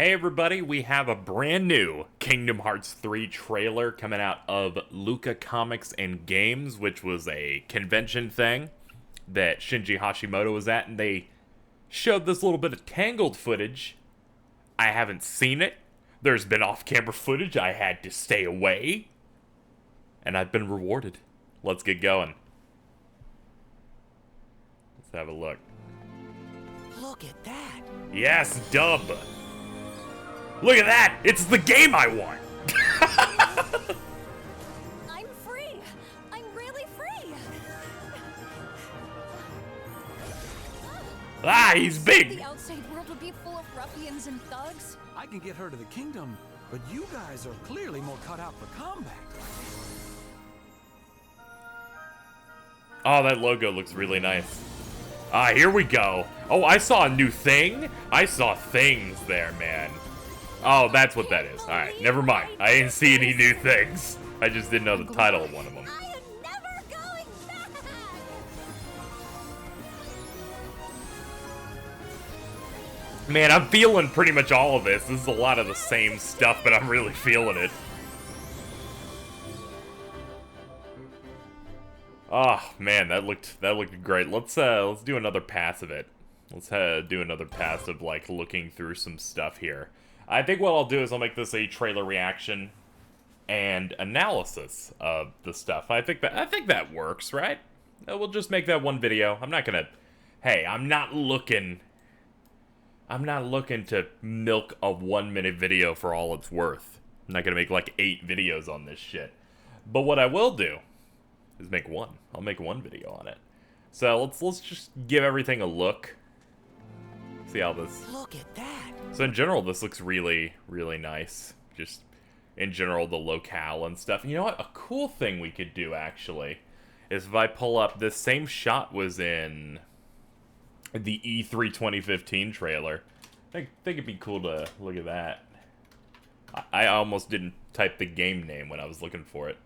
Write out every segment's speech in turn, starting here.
Hey everybody, we have a brand new Kingdom Hearts 3 trailer coming out of LUCCA Comics and Games, which was a convention thing that Shinji Hashimoto was at, and they showed this little bit of Tangled footage. I haven't seen it. There's been off-camera footage. I had to stay away. And I've been rewarded. Let's get going. Let's have a look. Look at that. Yes, dub. Look at that! It's the game I want! I'm free! I'm really free! Ah, he's big! The outside world would be full of ruffians and thugs. I can get her to the kingdom, but you guys are clearly more cut out for combat. Oh, that logo looks really nice. Ah, here we go. Oh, I saw a new thing? I saw things there, man. Oh, that's what that is. Alright, never mind. I didn't see any new things. I just didn't know the title of one of them. I am never going back! Man, I'm feeling pretty much all of this. This is a lot of the same stuff, but I'm really feeling it. Oh, man, that looked great. Let's do another pass of it. Let's do another pass of, like, looking through some stuff here. I think what I'll do is I'll make this a trailer reaction and analysis of the stuff. I think that works, right? We'll just make that one video. I'm not gonna. Hey, I'm not looking to milk a 1-minute video for all it's worth. I'm not gonna make like 8 videos on this shit. But what I will do is make one. I'll make one video on it. So let's just give everything a look. See how this. Look at that. So in general, this looks really, really nice. Just in general, the locale and stuff. You know what? A cool thing we could do, actually, is if I pull up, this same shot was in the E3 2015 trailer. I think it'd be cool to look at that. I almost didn't type the game name when I was looking for it.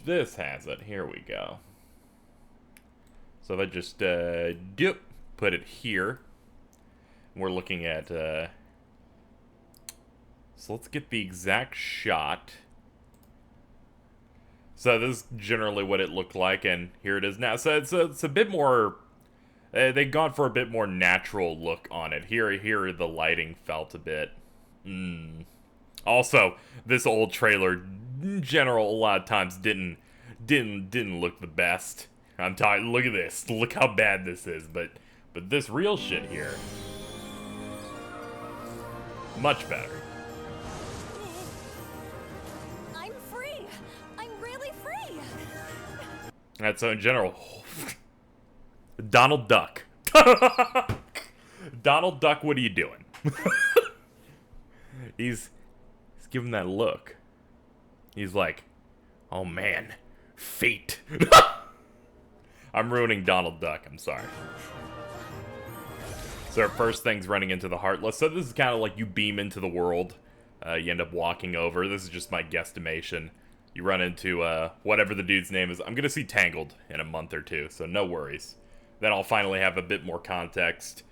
This has it. Here we go. So if I just, put it here. We're looking at, so let's get the exact shot. So this is generally what it looked like, and here it is now. So it's a bit more, they've gone for a bit more natural look on it. Here the lighting felt a bit, Also, this old trailer, in general, a lot of times didn't look the best. I'm talking, look at this. Look how bad this is, but this real shit here, much better. I'm free! I'm really free! And so in general, Donald Duck. Donald Duck, what are you doing? He's giving that look. He's like, oh man, fate. I'm ruining Donald Duck, I'm sorry. So our first thing's running into the Heartless. So this is kind of like you beam into the world. You end up walking over. This is just my guesstimation. You run into whatever the dude's name is. I'm going to see Tangled in a month or two, so no worries. Then I'll finally have a bit more context.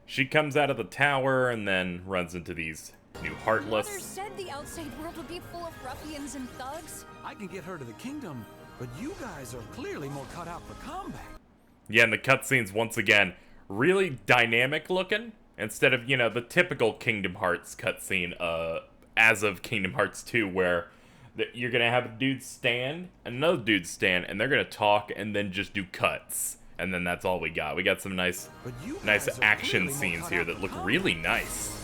She comes out of the tower and then runs into these new Heartless. Mother said the outside world would be full of ruffians and thugs. I can get her to the kingdom, but you guys are clearly more cut out for combat. Yeah, and the cutscenes, once again, really dynamic looking. Instead of, you know, the typical Kingdom Hearts cutscene as of Kingdom Hearts 2, where you're going to have a dude stand, another dude stand, and they're going to talk and then just do cuts. And then that's all we got. We got some nice action scenes here that look really nice.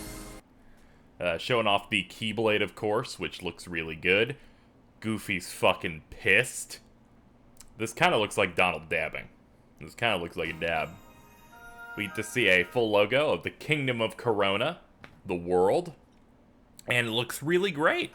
Showing off the Keyblade, of course, which looks really good. Goofy's fucking pissed. This kind of looks like Donald dabbing. This kind of looks like a dab. We get to see a full logo of the Kingdom of Corona, the world, and it looks really great.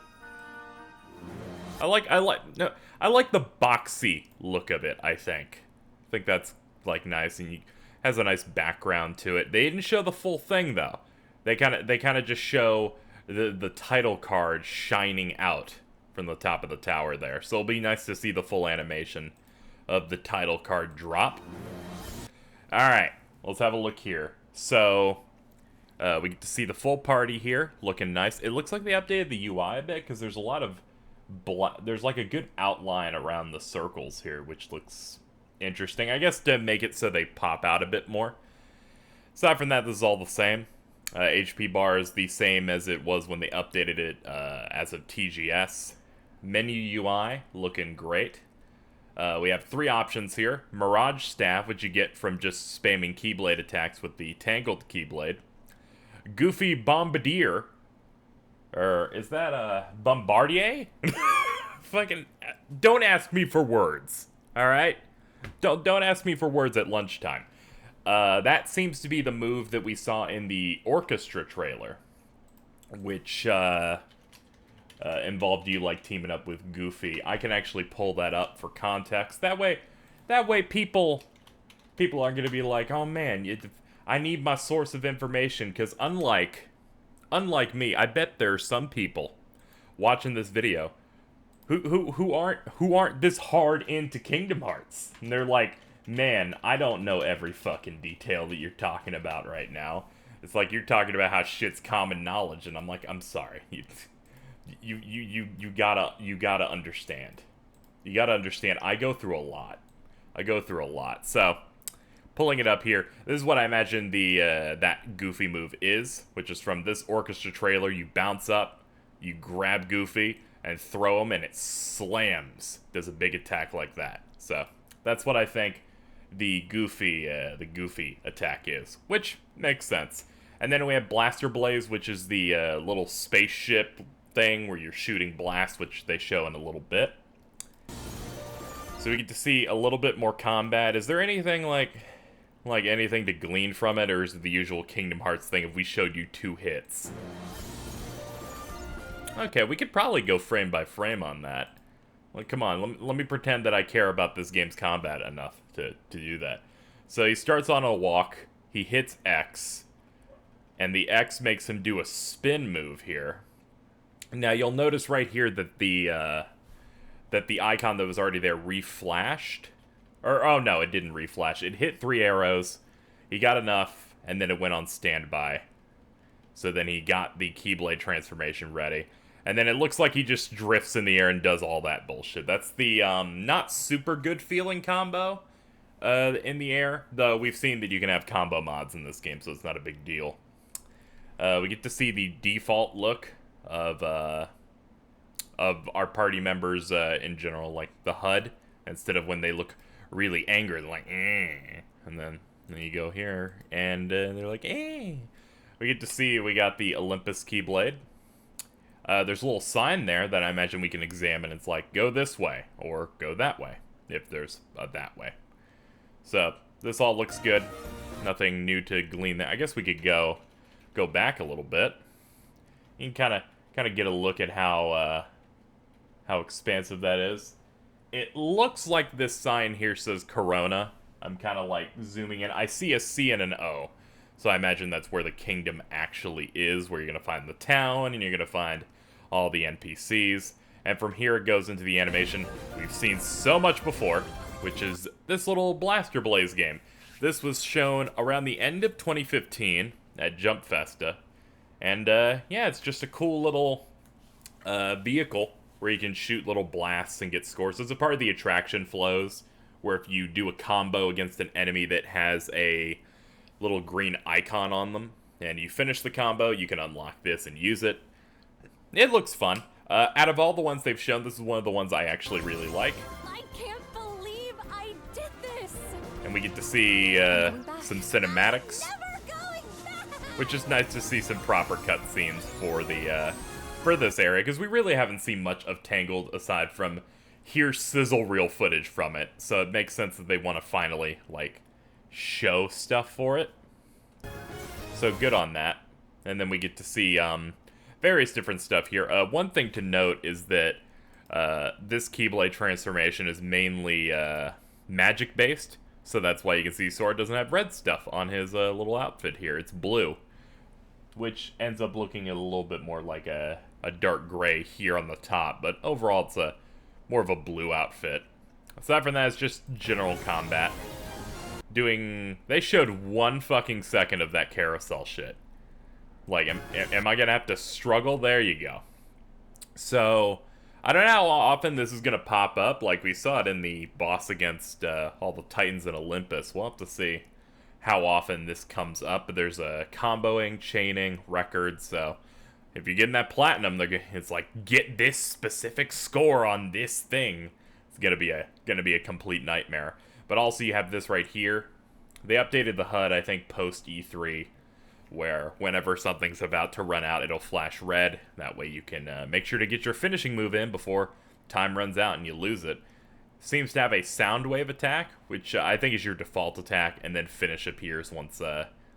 I like the boxy look of it. I think that's like nice, and has a nice background to it. They didn't show the full thing though. They kind of just show the title card shining out from the top of the tower there. So it'll be nice to see the full animation of the title card drop. All right. Let's have a look here. So, We get to see the full party here, looking nice. It looks like they updated the UI a bit, because there's a lot of there's like a good outline around the circles here, which looks interesting. I guess to make it so they pop out a bit more. Aside from that, this is all the same. HP bar is the same as it was when they updated it as of TGS. Menu UI, looking great. We have 3 options here. Mirage Staff, which you get from just spamming Keyblade attacks with the Tangled Keyblade. Goofy Bombardier. Or is that Bombardier? Fucking don't ask me for words. Alright? Don't ask me for words at lunchtime. That seems to be the move that we saw in the orchestra trailer, which involved you like teaming up with Goofy. I can actually pull that up for context. That way people aren't gonna be like, oh man, I need my source of information, because unlike me, I bet there are some people watching this video who aren't this hard into Kingdom Hearts, and they're like, man, I don't know every fucking detail that you're talking about right now. It's like you're talking about how shit's common knowledge, and I'm like, I'm sorry. You gotta understand. You gotta understand. I go through a lot. So, pulling it up here, this is what I imagine the that Goofy move is, which is from this orchestra trailer. You bounce up, you grab Goofy, and throw him, and it slams. Does a big attack like that. So, that's what I think the Goofy attack is, which makes sense. And then we have Blaster Blaze, which is the little spaceship thing where you're shooting blasts, which they show in a little bit. So we get to see a little bit more combat. Is there anything like anything to glean from it, or is it the usual Kingdom Hearts thing if we showed you 2 hits? Okay, we could probably go frame by frame on that. Like, come on, let me pretend that I care about this game's combat enough to do that. So he starts on a walk, he hits X, and the X makes him do a spin move here. Now you'll notice right here that the icon that was already there reflashed. Or, oh no, it didn't reflash. It hit 3 arrows, he got enough, and then it went on standby. So then he got the Keyblade transformation ready. And then it looks like he just drifts in the air and does all that bullshit. That's the not super good feeling combo in the air. Though we've seen that you can have combo mods in this game, so it's not a big deal. We get to see the default look of our party members in general, like the HUD, instead of when they look really angry, they're like, eh. And then you go here, and they're like, eh. We get to see we got the Olympus Keyblade. There's a little sign there that I imagine we can examine. It's like, go this way, or go that way, if there's a that way. So, this all looks good. Nothing new to glean there. I guess we could go back a little bit. You can kind of get a look at how expansive that is. It looks like this sign here says Corona. I'm kind of like zooming in. I see a C and an O. So I imagine that's where the kingdom actually is, where you're going to find the town, and you're going to find all the NPCs. And from here it goes into the animation we've seen so much before, which is this little Blaster Blaze game. This was shown around the end of 2015 at Jump Festa. And yeah, it's just a cool little vehicle where you can shoot little blasts and get scores. It's a part of the attraction flows, where if you do a combo against an enemy that has a little green icon on them, and you finish the combo, you can unlock this and use it. It looks fun. Out of all the ones they've shown, this is one of the ones I actually really like. I can't believe I did this. And we get to see some cinematics, Never going back. which is nice to see some proper cutscenes for this area, because we really haven't seen much of Tangled aside from here's sizzle reel footage from it. So it makes sense that they want to finally like show stuff for it. So good on that. And then we get to see various different stuff here. One thing to note is that this Keyblade transformation is mainly magic based, so that's why you can see Sora doesn't have red stuff on his little outfit here. It's blue, which ends up looking a little bit more like a dark gray here on the top, but overall it's more of a blue outfit. Aside from that, it's just general combat. They showed 1 fucking second of that carousel shit. Like, am I gonna have to struggle? There you go. So, I don't know how often this is gonna pop up. Like, we saw it in the boss against all the Titans in Olympus. We'll have to see how often this comes up. But there's a comboing, chaining, record, so if you're getting that platinum, it's like, get this specific score on this thing. It's gonna be a complete nightmare. But also you have this right here. They updated the HUD, I think, post E3, where whenever something's about to run out, it'll flash red. That way you can make sure to get your finishing move in before time runs out and you lose it. Seems to have a sound wave attack, which I think is your default attack, and then finish appears once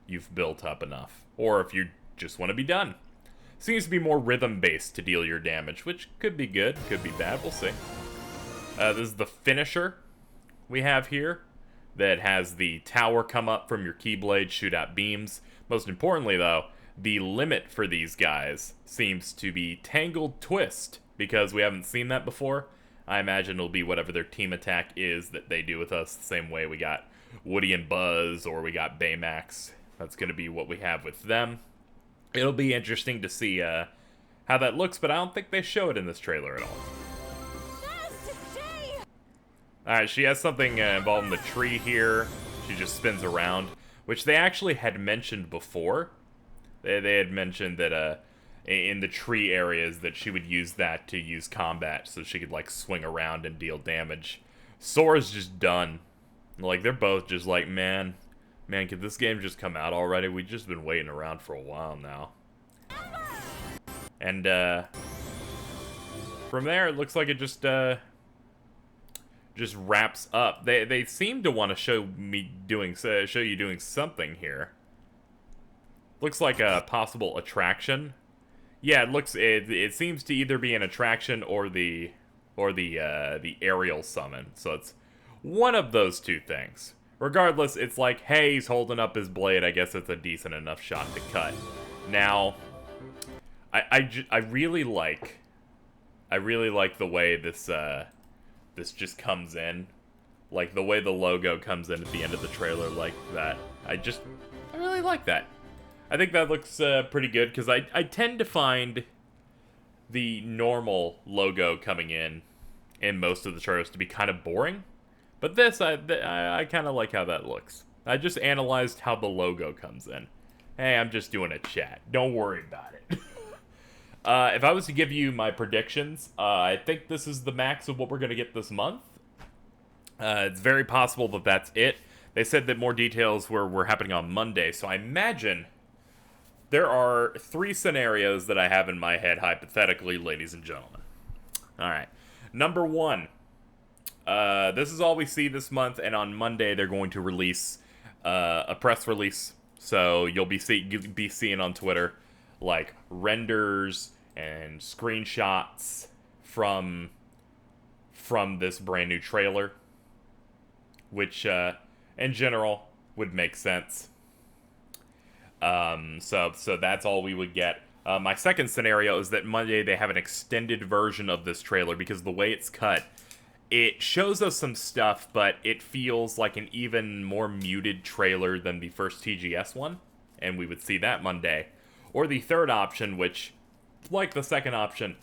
you've built up enough. Or if you just want to be done. Seems to be more rhythm-based to deal your damage, which could be good, could be bad, we'll see. This is the finisher we have here that has the tower come up from your Keyblade, shoot out beams. Most importantly, though, the limit for these guys seems to be Tangled Twist, because we haven't seen that before. I imagine it'll be whatever their team attack is that they do with us, the same way we got Woody and Buzz, or we got Baymax. That's going to be what we have with them. It'll be interesting to see how that looks, but I don't think they show it in this trailer at all. Alright, she has something involving the tree here. She just spins around, which they actually had mentioned before. They had mentioned that in the tree areas that she would use that to use combat, so she could like swing around and deal damage. Sora's just done. Like, they're both just like, man, could this game just come out already? We've just been waiting around for a while now. And from there, it looks like it just wraps up. They seem to want to show you doing something here. Looks like a possible attraction. Yeah, it seems to either be an attraction or the aerial summon. So it's one of those two things. Regardless, it's like, hey, he's holding up his blade. I guess it's a decent enough shot to cut. Now, I really like the way this just comes in. Like, the way the logo comes in at the end of the trailer like that. I really like that. I think that looks pretty good, because I tend to find the normal logo coming in most of the trailers to be kind of boring. But this, I kind of like how that looks. I just analyzed how the logo comes in. Hey, I'm just doing a chat. Don't worry about it. If I was to give you my predictions, I think this is the max of what we're going to get this month. It's very possible that that's it. They said that more details were happening on Monday, so I imagine there are 3 scenarios that I have in my head, hypothetically, ladies and gentlemen. Alright. Number 1. This is all we see this month, and on Monday they're going to release a press release. So you'll be seeing on Twitter, like, renders and screenshots from this brand new trailer, which in general would make sense. So that's all we would get. My second scenario is that Monday they have an extended version of this trailer, because the way it's cut, it shows us some stuff, but it feels like an even more muted trailer than the first TGS one, and we would see that Monday. Or the third option, which, like the second option,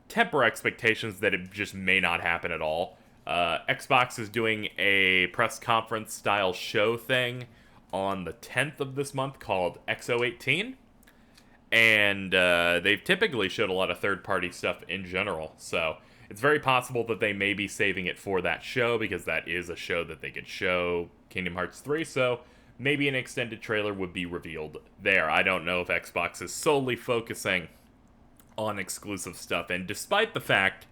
temper expectations that it just may not happen at all. Xbox is doing a press conference style show thing on the 10th of this month called XO18, and they've typically showed a lot of third-party stuff in general, so it's very possible that they may be saving it for that show, because that is a show that they could show Kingdom Hearts 3, so maybe an extended trailer would be revealed there. I don't know if Xbox is solely focusing on exclusive stuff, and despite the fact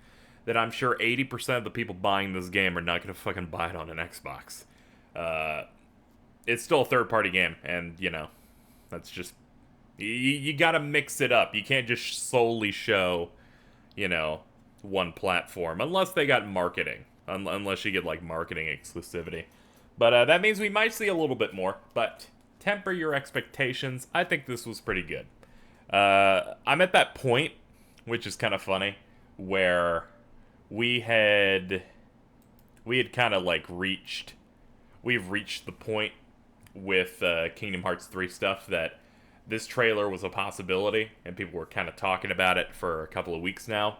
that I'm sure 80% of the people buying this game are not going to fucking buy it on an Xbox, it's still a third-party game, and, you know, that's just... You gotta mix it up. You can't just solely show, you know, one platform, unless they got marketing. Unless you get, like, marketing exclusivity. But that means we might see a little bit more, but temper your expectations. I think this was pretty good. I'm at that point, which is kind of funny, where we had kind of, like, we've reached the point with Kingdom Hearts 3 stuff that this trailer was a possibility, and people were kind of talking about it for a couple of weeks now.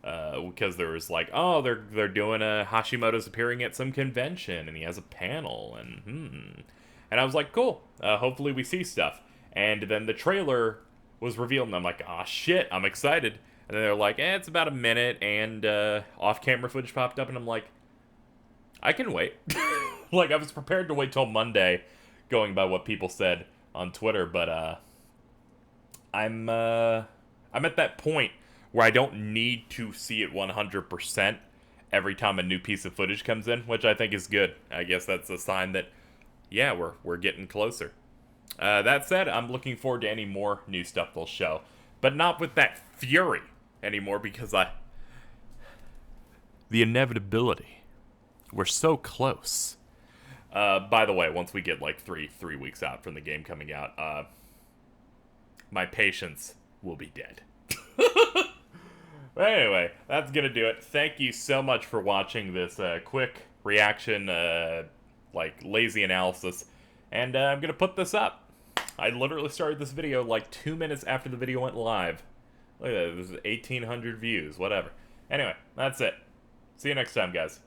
Because there was like, oh, they're doing Hashimoto's appearing at some convention, and he has a panel, and I was like, cool. Hopefully we see stuff. And then the trailer was revealed, and I'm like, ah, shit, I'm excited. And then they're like, it's about a minute, and off-camera footage popped up, and I'm like, I can wait. Like, I was prepared to wait till Monday, going by what people said on Twitter, but I'm at that point where I don't need to see it 100% every time a new piece of footage comes in, which I think is good. I guess that's a sign that, yeah, we're getting closer. That said, I'm looking forward to any more new stuff they'll show, but not with that fury anymore, because the inevitability. We're so close. By the way, once we get like three weeks out from the game coming out, my patience will be dead. But anyway, that's gonna do it. Thank you so much for watching this quick reaction, like lazy analysis, and I'm gonna put this up. I literally started this video like 2 minutes after the video went live. Look at that, this is 1,800 views, whatever. Anyway, that's it. See you next time, guys.